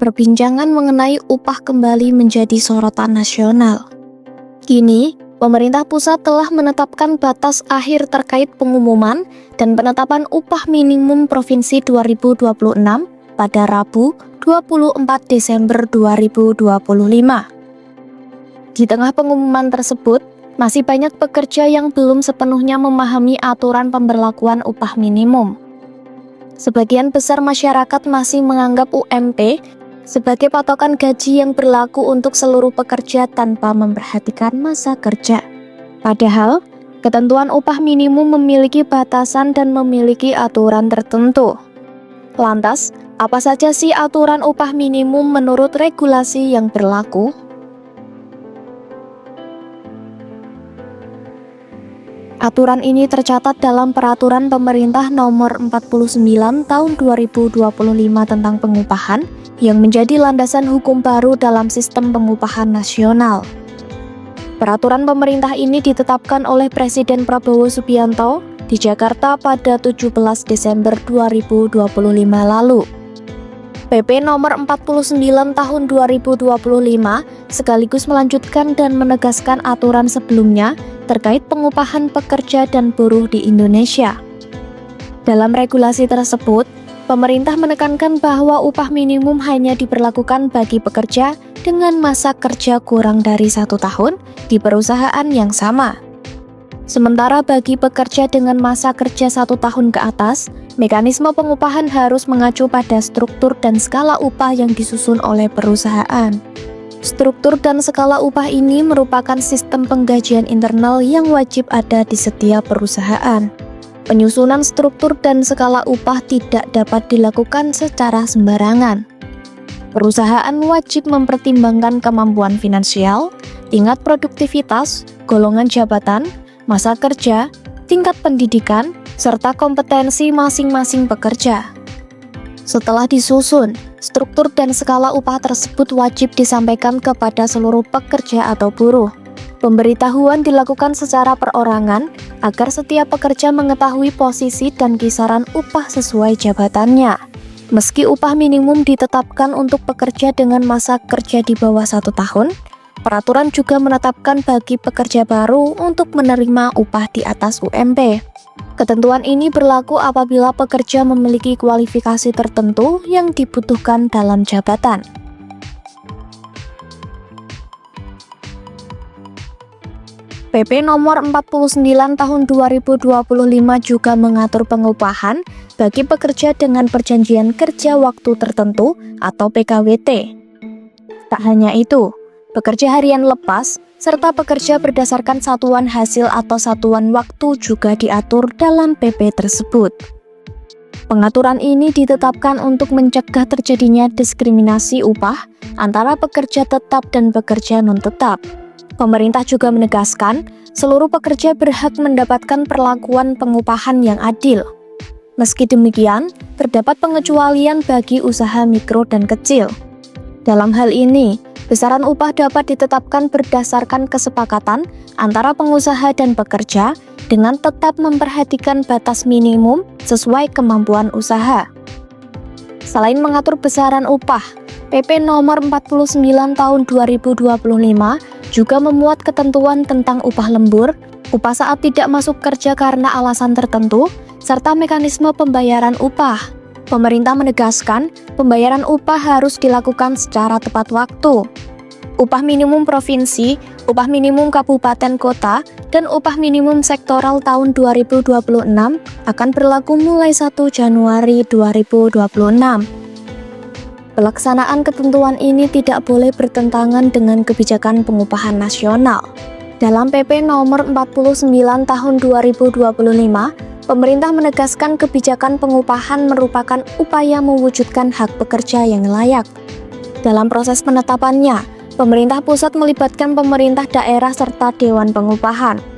perbincangan mengenai upah kembali menjadi sorotan nasional. Kini, pemerintah pusat telah menetapkan batas akhir terkait pengumuman dan penetapan upah minimum provinsi 2026 pada Rabu 24 Desember 2025. Di tengah pengumuman tersebut, masih banyak pekerja yang belum sepenuhnya memahami aturan pemberlakuan upah minimum. Sebagian besar masyarakat masih menganggap UMP sebagai patokan gaji yang berlaku untuk seluruh pekerja tanpa memperhatikan masa kerja. Padahal, ketentuan upah minimum memiliki batasan dan memiliki aturan tertentu. Lantas, apa saja sih aturan upah minimum menurut regulasi yang berlaku? Aturan ini tercatat dalam Peraturan Pemerintah Nomor 49 Tahun 2025 tentang pengupahan yang menjadi landasan hukum baru dalam sistem pengupahan nasional. Peraturan pemerintah ini ditetapkan oleh Presiden Prabowo Subianto di Jakarta pada 17 Desember 2025 lalu. PP Nomor 49 Tahun 2025 sekaligus melanjutkan dan menegaskan aturan sebelumnya terkait pengupahan pekerja dan buruh di Indonesia. Dalam regulasi tersebut, pemerintah menekankan bahwa upah minimum hanya diberlakukan bagi pekerja dengan masa kerja kurang dari 1 tahun di perusahaan yang sama. Sementara bagi pekerja dengan masa kerja 1 tahun ke atas, mekanisme pengupahan harus mengacu pada struktur dan skala upah yang disusun oleh perusahaan. Struktur dan skala upah ini merupakan sistem penggajian internal yang wajib ada di setiap perusahaan. Penyusunan struktur dan skala upah tidak dapat dilakukan secara sembarangan. Perusahaan wajib mempertimbangkan kemampuan finansial, tingkat produktivitas, golongan jabatan, masa kerja, tingkat pendidikan, serta kompetensi masing-masing pekerja. Setelah disusun, struktur dan skala upah tersebut wajib disampaikan kepada seluruh pekerja atau buruh. Pemberitahuan dilakukan secara perorangan agar setiap pekerja mengetahui posisi dan kisaran upah sesuai jabatannya. Meski upah minimum ditetapkan untuk pekerja dengan masa kerja di bawah 1 tahun, peraturan juga menetapkan bagi pekerja baru untuk menerima upah di atas UMP. Ketentuan ini berlaku apabila pekerja memiliki kualifikasi tertentu yang dibutuhkan dalam jabatan. PP Nomor 49 Tahun 2025 juga mengatur pengupahan bagi pekerja dengan perjanjian kerja waktu tertentu atau PKWT. Tak hanya itu, pekerja harian lepas, serta pekerja berdasarkan satuan hasil atau satuan waktu juga diatur dalam PP tersebut. Pengaturan ini ditetapkan untuk mencegah terjadinya diskriminasi upah antara pekerja tetap dan pekerja non-tetap. Pemerintah juga menegaskan, seluruh pekerja berhak mendapatkan perlakuan pengupahan yang adil. Meski demikian, terdapat pengecualian bagi usaha mikro dan kecil. Dalam hal ini, besaran upah dapat ditetapkan berdasarkan kesepakatan antara pengusaha dan pekerja dengan tetap memperhatikan batas minimum sesuai kemampuan usaha. Selain mengatur besaran upah, PP Nomor 49 Tahun 2025 juga memuat ketentuan tentang upah lembur, upah saat tidak masuk kerja karena alasan tertentu, serta mekanisme pembayaran upah. Pemerintah menegaskan, pembayaran upah harus dilakukan secara tepat waktu. Upah minimum provinsi, upah minimum kabupaten kota, dan upah minimum sektoral tahun 2026 akan berlaku mulai 1 Januari 2026. Pelaksanaan ketentuan ini tidak boleh bertentangan dengan kebijakan pengupahan nasional. Dalam PP Nomor 49 Tahun 2025, pemerintah menegaskan kebijakan pengupahan merupakan upaya mewujudkan hak pekerja yang layak. Dalam proses penetapannya, pemerintah pusat melibatkan pemerintah daerah serta Dewan Pengupahan.